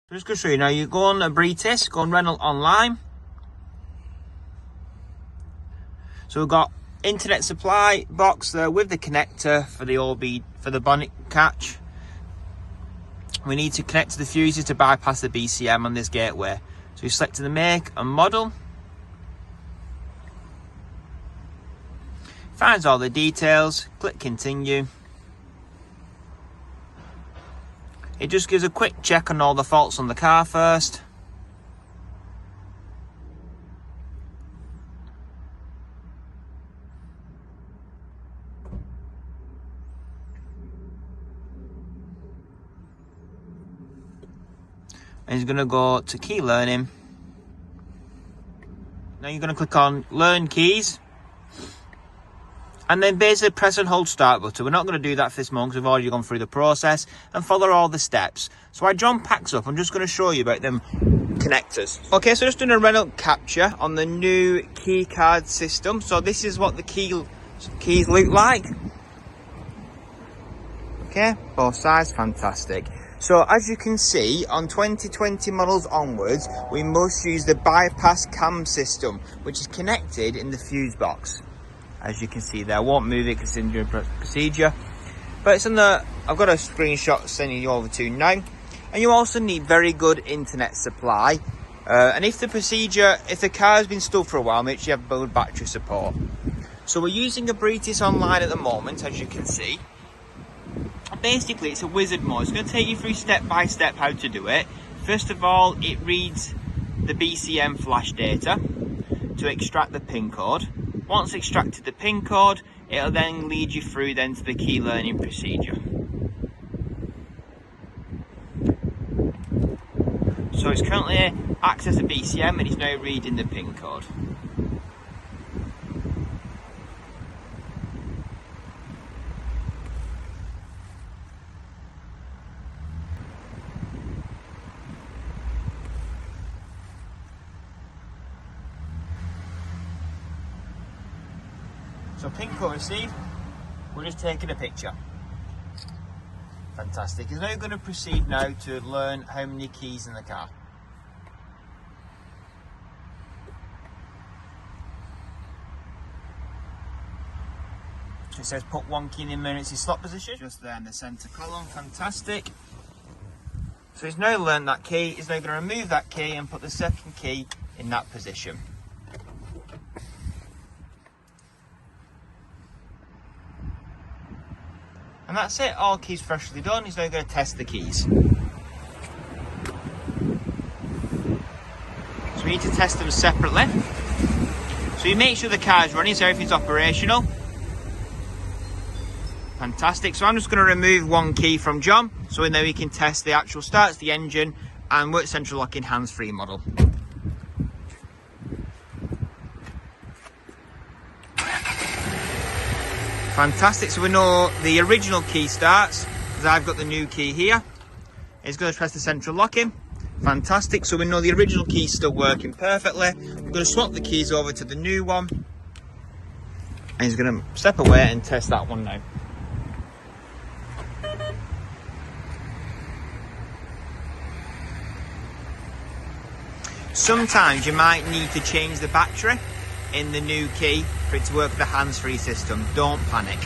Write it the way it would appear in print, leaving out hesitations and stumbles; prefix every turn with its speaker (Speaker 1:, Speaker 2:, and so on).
Speaker 1: I'm just going to show you now. You go on Abrites, go on Renault online. So we've got internet supply box there with the connector for the bonnet catch. We need to connect to the fuses to bypass the BCM on this gateway. So you select the make and model. Finds all the details, click continue. It just gives a quick check on all the faults on the car first. And he's going to go to key learning. Now you're going to click on learn keys. And then basically press and hold start button. We're not going to do that for this moment because we've already gone through the process, and follow all the steps. So while John packs up, I'm just going to show you about them connectors. Okay, so just doing a Renault Captur on the new key card system. So this is what the keys look like. Okay, both sides, fantastic. So as you can see, on 2020 models onwards, we must use the bypass cam system, which is connected in the fuse box. As you can see there, I won't move it because it's in your procedure. But it's on the, I've got a screenshot sending you over to now. And you also need very good internet supply. And if the car has been stored for a while, make sure you have good battery support. So we're using Abrites online at the moment, as you can see. Basically, it's a wizard mode. It's going to take you through step by step how to do it. First of all, it reads the BCM flash data to extract the pin code. Once extracted the pin code, it'll then lead you through then to the key learning procedure. So it's currently access the BCM and it's now reading the pin code. So pin code received, we're just taking a picture. Fantastic. He's now going to proceed now to learn how many keys in the car. So it says put one key in the emergency slot position, just there in the centre column, fantastic. So he's now learned that key, he's now going to remove that key and put the second key in that position. And that's it, all keys freshly done. He's now going to test the keys. So we need to test them separately. So you make sure the car is running, so everything's operational. Fantastic. So I'm just going to remove one key from John, so then we can test the actual starts, the engine, and work central locking hands-free model. Fantastic, so we know the original key starts, because I've got the new key here. It's going to press the central locking. Fantastic, so we know the original key is still working perfectly. We're going to swap the keys over to the new one. And he's going to step away and test that one now. Sometimes you might need to change the battery in the new key for it to work with the hands-free system. Don't panic.